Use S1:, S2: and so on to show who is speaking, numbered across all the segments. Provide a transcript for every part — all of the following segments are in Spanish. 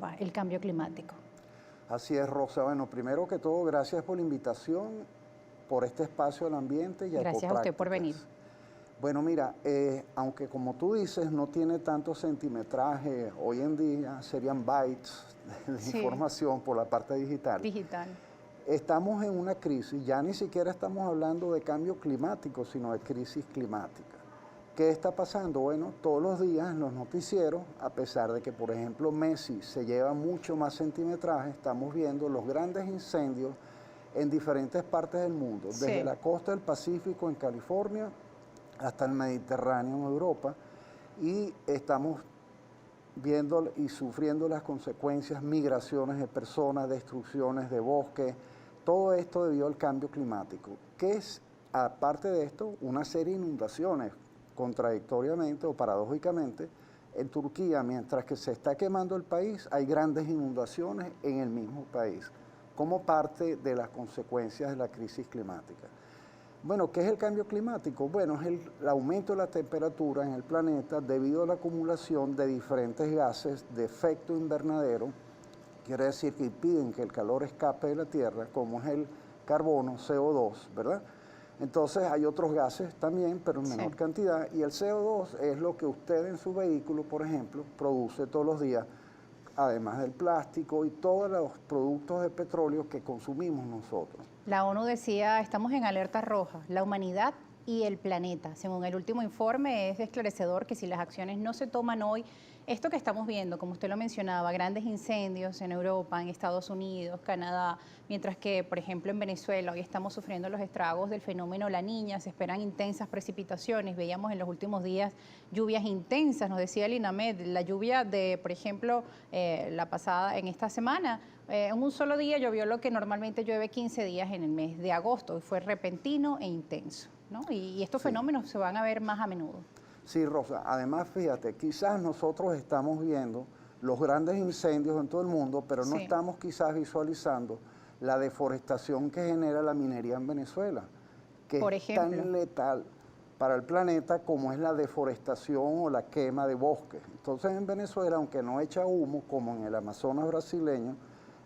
S1: Europa, el cambio climático?
S2: Así es, Rosa. Bueno, primero que todo, gracias por la invitación, por este espacio del ambiente y
S1: Gracias a usted por venir.
S2: Ecoprácticas. Bueno, mira, aunque como tú dices, no tiene tanto centimetraje, hoy en día serían bytes de
S1: Sí,
S2: información por la parte digital.
S1: digital.
S2: Estamos en una crisis, ya ni siquiera estamos hablando de cambio climático, sino de crisis climática. ¿Qué está pasando? Bueno, todos los días en los noticieros, a pesar de que, por ejemplo, Messi se lleva mucho más centimetraje, estamos viendo los grandes incendios en diferentes partes del mundo, desde
S1: Sí.
S2: la costa del Pacífico en California hasta el Mediterráneo en Europa, y estamos viendo y sufriendo las consecuencias, migraciones de personas, destrucciones de bosques, todo esto debido al cambio climático, que es, aparte de esto, una serie de inundaciones, contradictoriamente o paradójicamente. En Turquía, mientras que se está quemando el país, hay grandes inundaciones en el mismo país, como parte de las consecuencias de la crisis climática. Bueno, ¿qué es el cambio climático? Bueno, es el aumento de la temperatura en el planeta debido a la acumulación de diferentes gases de efecto invernadero, quiere decir que impiden que el calor escape de la Tierra, como es el carbono, CO2, ¿verdad? Entonces hay otros gases también, pero en menor cantidad, y el CO2 es lo que usted en su vehículo, por ejemplo, produce todos los días, además del plástico y todos los productos de petróleo que consumimos nosotros.
S1: La ONU decía, estamos en alerta roja, la humanidad y el planeta. Según el último informe, es esclarecedor que si las acciones no se toman hoy, esto que estamos viendo, como usted lo mencionaba, grandes incendios en Europa, en Estados Unidos, Canadá, mientras que, por ejemplo, en Venezuela hoy estamos sufriendo los estragos del fenómeno La Niña, se esperan intensas precipitaciones, veíamos en los últimos días lluvias intensas, nos decía el INAMED, la lluvia de, por ejemplo, la pasada, en esta semana, en un solo día llovió lo que normalmente llueve 15 días en el mes de agosto, y fue repentino e intenso, ¿no? Y estos
S2: Sí.
S1: fenómenos se van a ver más a menudo.
S2: Sí, Rosa, además fíjate, quizás nosotros estamos viendo los grandes incendios en todo el mundo, pero no
S1: Sí,
S2: estamos quizás visualizando la deforestación que genera la minería en Venezuela, que
S1: por
S2: es
S1: ejemplo.
S2: tan letal para el planeta como es la deforestación o la quema de bosques. Entonces en Venezuela, aunque no echa humo como en el Amazonas brasileño,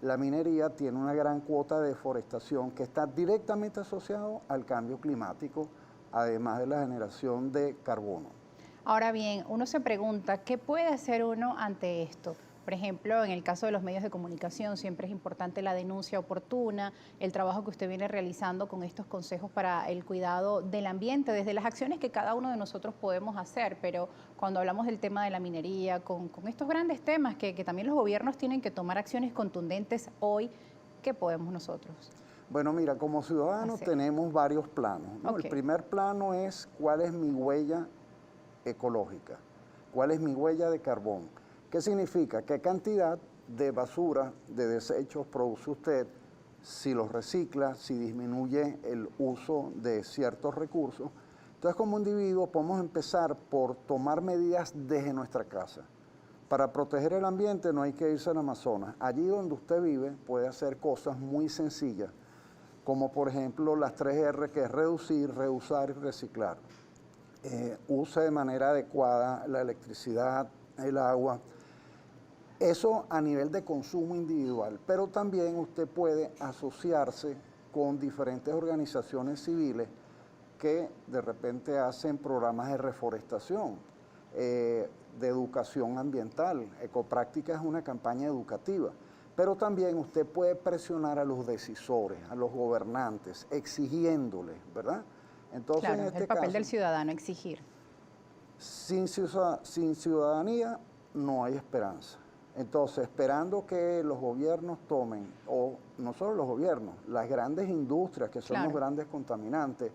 S2: la minería tiene una gran cuota de deforestación que está directamente asociado al cambio climático, además de la generación de carbono.
S1: Ahora bien, uno se pregunta, ¿qué puede hacer uno ante esto? Por ejemplo, en el caso de los medios de comunicación, siempre es importante la denuncia oportuna, el trabajo que usted viene realizando con estos consejos para el cuidado del ambiente, desde las acciones que cada uno de nosotros podemos hacer, pero cuando hablamos del tema de la minería, con estos grandes temas que también los gobiernos tienen que tomar acciones contundentes hoy, ¿qué podemos nosotros
S2: Bueno, mira, como ciudadanos
S1: hacer?
S2: tenemos varios planos, ¿no? El
S1: Ok,
S2: primer plano es cuál es mi huella ecológica, cuál es mi huella de carbón, qué significa, qué cantidad de basura, de desechos produce usted, si los recicla, si disminuye el uso de ciertos recursos. Entonces, como individuo podemos empezar por tomar medidas desde nuestra casa. Para proteger el ambiente no hay que irse al Amazonas. Allí donde usted vive puede hacer cosas muy sencillas, como por ejemplo las 3R, que es reducir, reusar y reciclar. Use de manera adecuada la electricidad, el agua. Eso a nivel de consumo individual, pero también usted puede asociarse con diferentes organizaciones civiles que de repente hacen programas de reforestación, de educación ambiental. Ecopráctica es una campaña educativa, pero también usted puede presionar a los decisores, a los gobernantes, exigiéndoles, ¿verdad? Entonces, en
S1: claro, el
S2: este
S1: papel
S2: caso,
S1: del ciudadano, exigir.
S2: sin ciudadanía no hay esperanza. Entonces, esperando que los gobiernos tomen, o no solo los gobiernos, las grandes industrias que son los
S1: Claro.
S2: grandes contaminantes,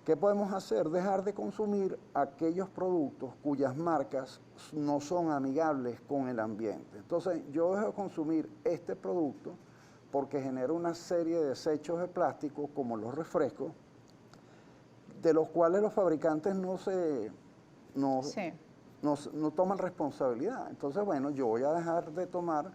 S2: ¿qué podemos hacer? Dejar de consumir aquellos productos cuyas marcas no son amigables con el ambiente. Entonces, yo dejo de consumir este producto porque genera una serie de desechos de plástico, como los refrescos, de los cuales los fabricantes no,
S1: Sí.
S2: no toman responsabilidad. Entonces, bueno, yo voy a dejar de tomar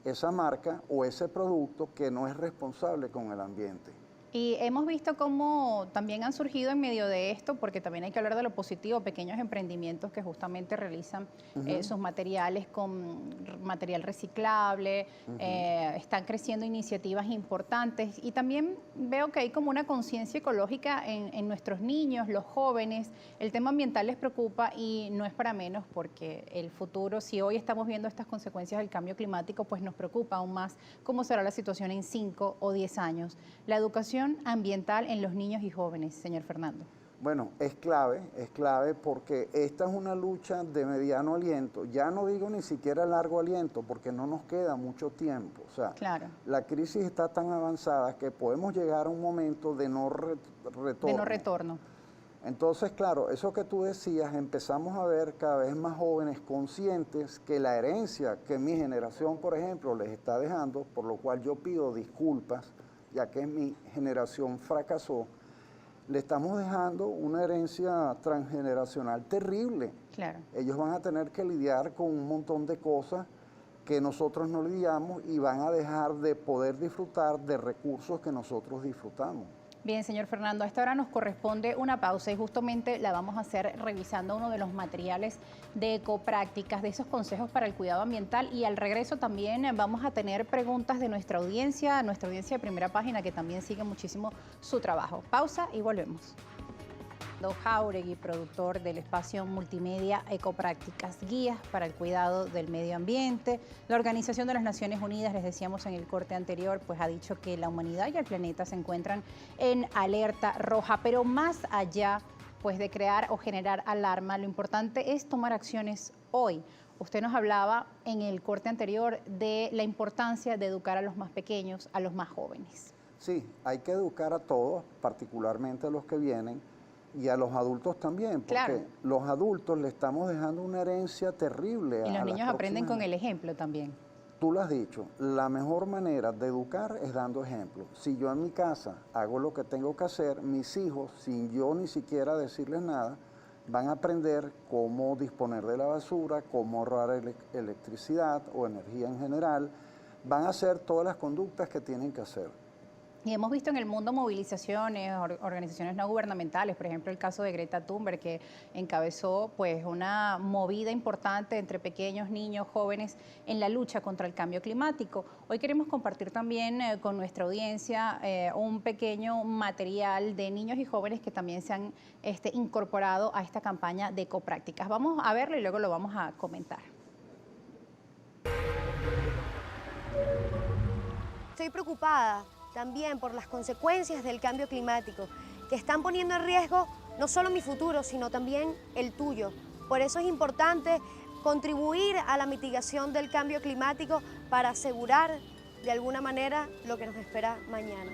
S2: esa marca o ese producto que no es responsable con el ambiente.
S1: Y hemos visto cómo también han surgido en medio de esto, porque también hay que hablar de lo positivo, pequeños emprendimientos que justamente realizan
S2: Ujú,
S1: sus materiales con material reciclable,
S2: ujú.
S1: están creciendo iniciativas importantes y también veo que hay como una conciencia ecológica en nuestros niños, los jóvenes. El tema ambiental les preocupa y no es para menos porque el futuro, si hoy estamos viendo estas consecuencias del cambio climático, pues nos preocupa aún más cómo será la situación en 5 o 10 años. La educación ambiental en los niños y jóvenes, señor Fernando.
S2: Bueno, es clave porque esta es una lucha de mediano aliento. Ya no digo ni siquiera largo aliento porque no nos queda mucho tiempo. O sea,
S1: Claro,
S2: la crisis está tan avanzada que podemos llegar a un momento de no
S1: de no
S2: retorno.
S1: retorno.
S2: Entonces, claro, eso que tú decías, empezamos a ver cada vez más jóvenes conscientes que la herencia que mi generación, por ejemplo, les está dejando, por lo cual yo pido disculpas, ya que mi generación fracasó, le estamos dejando una herencia transgeneracional terrible.
S1: Claro.
S2: Ellos van a tener que lidiar con un montón de cosas que nosotros no lidiamos y van a dejar de poder disfrutar de recursos que nosotros disfrutamos.
S1: Bien, señor Fernando, a esta hora nos corresponde una pausa y justamente la vamos a hacer revisando uno de los materiales de ecoprácticas, de esos consejos para el cuidado ambiental y al regreso también vamos a tener preguntas de nuestra audiencia de primera página que también sigue muchísimo su trabajo. Pausa y volvemos. Jauregui, productor del espacio multimedia Ecoprácticas, guías para el cuidado del medio ambiente. La Organización de las Naciones Unidas, les decíamos en el corte anterior, pues ha dicho que la humanidad y el planeta se encuentran en alerta roja, pero más allá pues de crear o generar alarma, lo importante es tomar acciones hoy. Usted nos hablaba en el corte anterior de la importancia de educar a los más pequeños, a los más jóvenes.
S2: Sí, hay que educar a todos, particularmente a los que vienen, y a los adultos también,
S1: Claro,
S2: porque los adultos le estamos dejando una herencia terrible
S1: y los
S2: a las
S1: niños aprenden
S2: próximas
S1: con el
S2: generaciones.
S1: ejemplo también.
S2: Tú lo has dicho, la mejor manera de educar es dando ejemplo. Si yo en mi casa hago lo que tengo que hacer, mis hijos, sin yo ni siquiera decirles nada, van a aprender cómo disponer de la basura, cómo ahorrar electricidad o energía en general, van a hacer todas las conductas que tienen que hacer.
S1: Y hemos visto en el mundo movilizaciones, organizaciones no gubernamentales, por ejemplo el caso de Greta Thunberg, que encabezó pues una movida importante entre pequeños, niños, jóvenes en la lucha contra el cambio climático. Hoy queremos compartir también con nuestra audiencia un pequeño material de niños y jóvenes que también se han incorporado a esta campaña de ecoprácticas. Vamos a verlo y luego lo vamos a comentar.
S3: Estoy preocupada también por las consecuencias del cambio climático, que están poniendo en riesgo no solo mi futuro, sino también el tuyo. Por eso es importante contribuir a la mitigación del cambio climático para asegurar de alguna manera lo que nos espera mañana.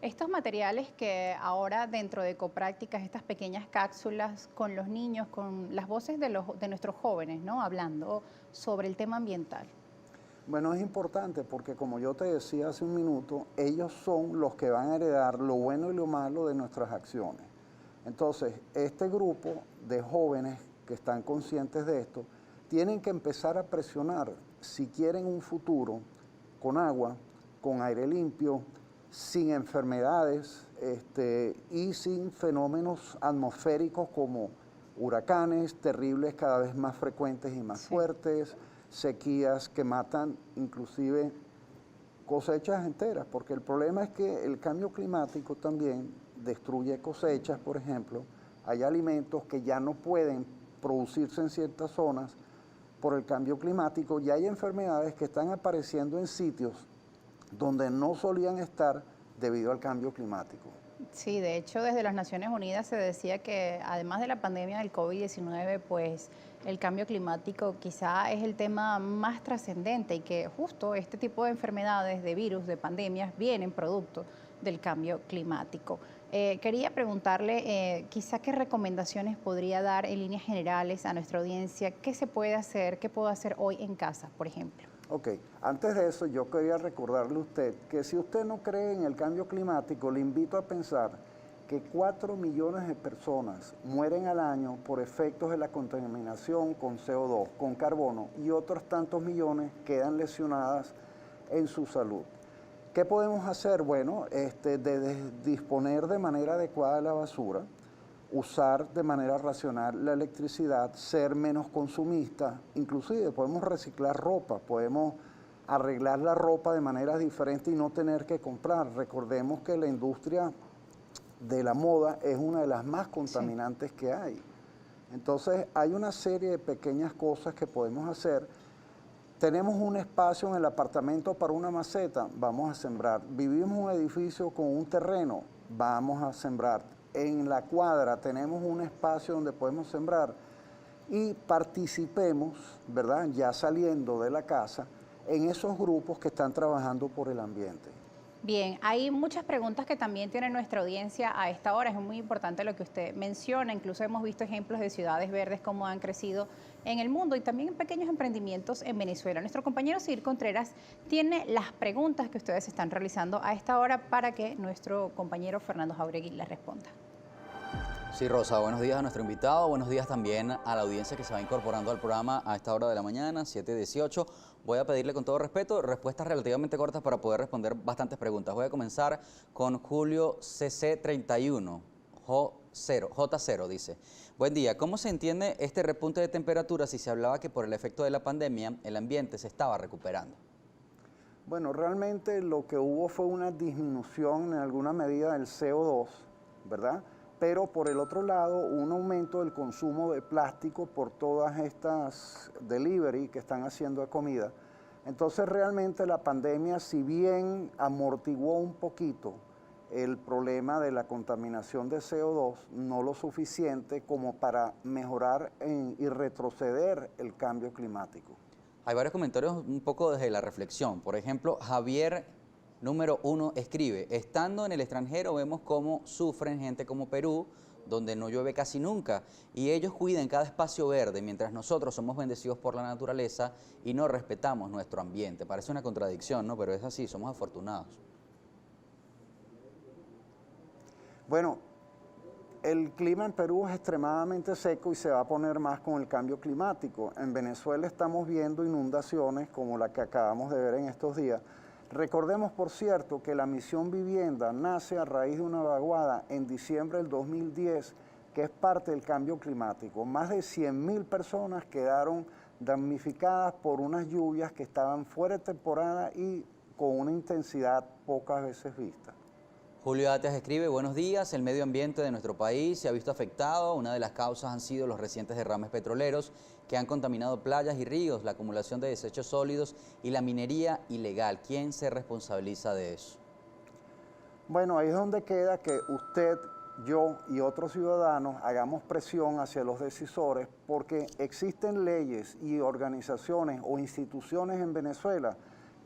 S1: Estos materiales que ahora dentro de Ecoprácticas, estas pequeñas cápsulas con los niños, con las voces de nuestros jóvenes, ¿no? Hablando sobre el tema ambiental.
S2: Bueno, es importante porque como yo te decía hace un minuto, ellos son los que van a heredar lo bueno y lo malo de nuestras acciones. Entonces, este grupo de jóvenes que están conscientes de esto, tienen que empezar a presionar si quieren un futuro con agua, con aire limpio, sin enfermedades y sin fenómenos atmosféricos como huracanes terribles cada vez más frecuentes y más
S1: Sí.
S2: fuertes, sequías que matan inclusive cosechas enteras, porque el problema es que el cambio climático también destruye cosechas, por ejemplo. Hay alimentos que ya no pueden producirse en ciertas zonas por el cambio climático y hay enfermedades que están apareciendo en sitios donde no solían estar debido al cambio climático.
S1: Sí, de hecho, desde las Naciones Unidas se decía que además de la pandemia del COVID-19, pues el cambio climático quizá es el tema más trascendente y que justo este tipo de enfermedades, de virus, de pandemias, vienen producto del cambio climático. Quería preguntarle quizá qué recomendaciones podría dar en líneas generales a nuestra audiencia, qué se puede hacer, qué puedo hacer hoy en casa, por ejemplo.
S2: Ok, antes de eso yo quería recordarle a usted que si usted no cree en el cambio climático, le invito a pensar que 4 millones de personas mueren al año por efectos de la contaminación con CO2, con carbono, y otros tantos millones quedan lesionadas en su salud. ¿Qué podemos hacer? Bueno, disponer de manera adecuada de la basura, usar de manera racional la electricidad, ser menos consumistas, inclusive podemos reciclar ropa, podemos arreglar la ropa de manera diferente y no tener que comprar. Recordemos que la industria de la moda es una de las más contaminantes que hay. Entonces hay una serie de pequeñas cosas que podemos hacer. Tenemos un espacio en el apartamento para una maceta, vamos a sembrar. Vivimos en un edificio con un terreno, vamos a sembrar. En la cuadra tenemos un espacio donde podemos sembrar y participemos, ¿verdad? Ya saliendo de la casa, en esos grupos que están trabajando por el ambiente.
S1: Bien, hay muchas preguntas que también tiene nuestra audiencia a esta hora. Es muy importante lo que usted menciona. Incluso hemos visto ejemplos de ciudades verdes cómo han crecido en el mundo y también en pequeños emprendimientos en Venezuela. Nuestro compañero Cir Contreras tiene las preguntas que ustedes están realizando a esta hora para que nuestro compañero Fernando Jáuregui les responda.
S4: Sí, Rosa, buenos días a nuestro invitado, buenos días también a la audiencia que se va incorporando al programa a esta hora de la mañana, 7:18. Voy a pedirle con todo respeto respuestas relativamente cortas para poder responder bastantes preguntas. Voy a comenzar con Julio CC31, J0, dice. Buen día, ¿cómo se entiende este repunte de temperatura si se hablaba que por el efecto de la pandemia el ambiente se estaba recuperando?
S2: Bueno, realmente lo que hubo fue una disminución en alguna medida del CO2, ¿verdad? Pero por el otro lado, un aumento del consumo de plástico por todas estas delivery que están haciendo de comida. Entonces realmente la pandemia, si bien amortiguó un poquito el problema de la contaminación de CO2, no lo suficiente como para mejorar y retroceder el cambio climático.
S4: Hay varios comentarios un poco desde la reflexión. Por ejemplo, Javier Número 1 escribe, estando en el extranjero vemos cómo sufren gente como Perú, donde no llueve casi nunca, y ellos cuidan cada espacio verde, mientras nosotros somos bendecidos por la naturaleza y no respetamos nuestro ambiente. Parece una contradicción, ¿no? Pero es así, somos afortunados.
S2: Bueno, el clima en Perú es extremadamente seco y se va a poner más con el cambio climático. En Venezuela estamos viendo inundaciones como la que acabamos de ver en estos días. Recordemos, por cierto, que la misión Vivienda nace a raíz de una vaguada en diciembre del 2010, que es parte del cambio climático. Más de 100.000 personas quedaron damnificadas por unas lluvias que estaban fuera de temporada y con una intensidad pocas veces vista.
S4: Julio Ateas escribe, buenos días, el medio ambiente de nuestro país se ha visto afectado. Una de las causas han sido los recientes derrames petroleros que han contaminado playas y ríos, la acumulación de desechos sólidos y la minería ilegal. ¿Quién se responsabiliza de eso?
S2: Bueno, ahí es donde queda que usted, yo y otros ciudadanos hagamos presión hacia los decisores porque existen leyes y organizaciones o instituciones en Venezuela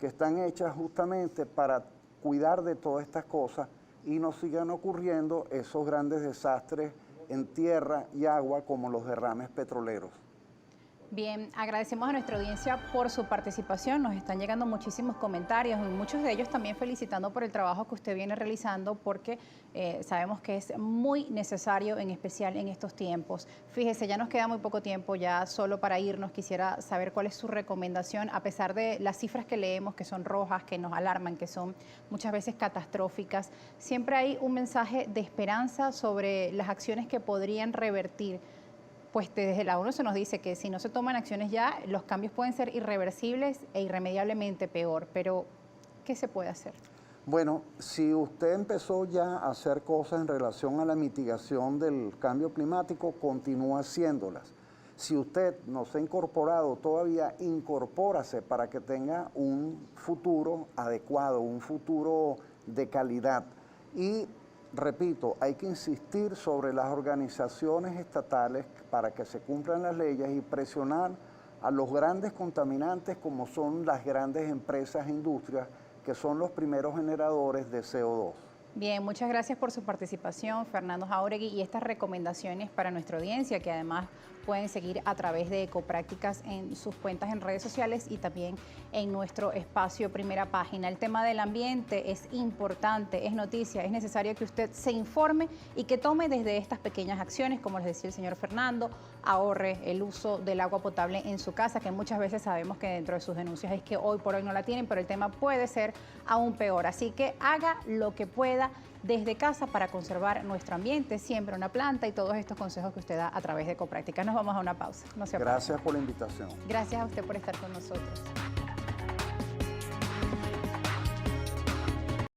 S2: que están hechas justamente para cuidar de todas estas cosas y no sigan ocurriendo esos grandes desastres en tierra y agua como los derrames petroleros.
S1: Bien, agradecemos a nuestra audiencia por su participación. Nos están llegando muchísimos comentarios y muchos de ellos también felicitando por el trabajo que usted viene realizando porque sabemos que es muy necesario, en especial en estos tiempos. Fíjese, ya nos queda muy poco tiempo, ya solo para irnos quisiera saber cuál es su recomendación, a pesar de las cifras que leemos que son rojas, que nos alarman, que son muchas veces catastróficas. Siempre hay un mensaje de esperanza sobre las acciones que podrían revertir. Pues desde la ONU se nos dice que si no se toman acciones ya, los cambios pueden ser irreversibles e irremediablemente peor. Pero, ¿qué se puede hacer?
S2: Bueno, si usted empezó ya a hacer cosas en relación a la mitigación del cambio climático, continúa haciéndolas. Si usted no se ha incorporado todavía, incorpórase para que tenga un futuro adecuado, un futuro de calidad. Y repito, hay que insistir sobre las organizaciones estatales para que se cumplan las leyes y presionar a los grandes contaminantes como son las grandes empresas e industrias que son los primeros generadores de CO2.
S1: Bien, muchas gracias por su participación, Fernando Jáuregui, y estas recomendaciones para nuestra audiencia, que además pueden seguir a través de Ecoprácticas en sus cuentas en redes sociales y también en nuestro espacio Primera Página. El tema del ambiente es importante, es noticia, es necesario que usted se informe y que tome desde estas pequeñas acciones, como les decía el señor Fernando, ahorre el uso del agua potable en su casa, que muchas veces sabemos que dentro de sus denuncias es que hoy por hoy no la tienen, pero el tema puede ser aún peor. Así que haga lo que pueda desde casa para conservar nuestro ambiente, siembra una planta y todos estos consejos que usted da a través de Ecopráctica. Nos vamos a una pausa. No se apare.
S2: Gracias por la invitación.
S1: Gracias a usted por estar con nosotros.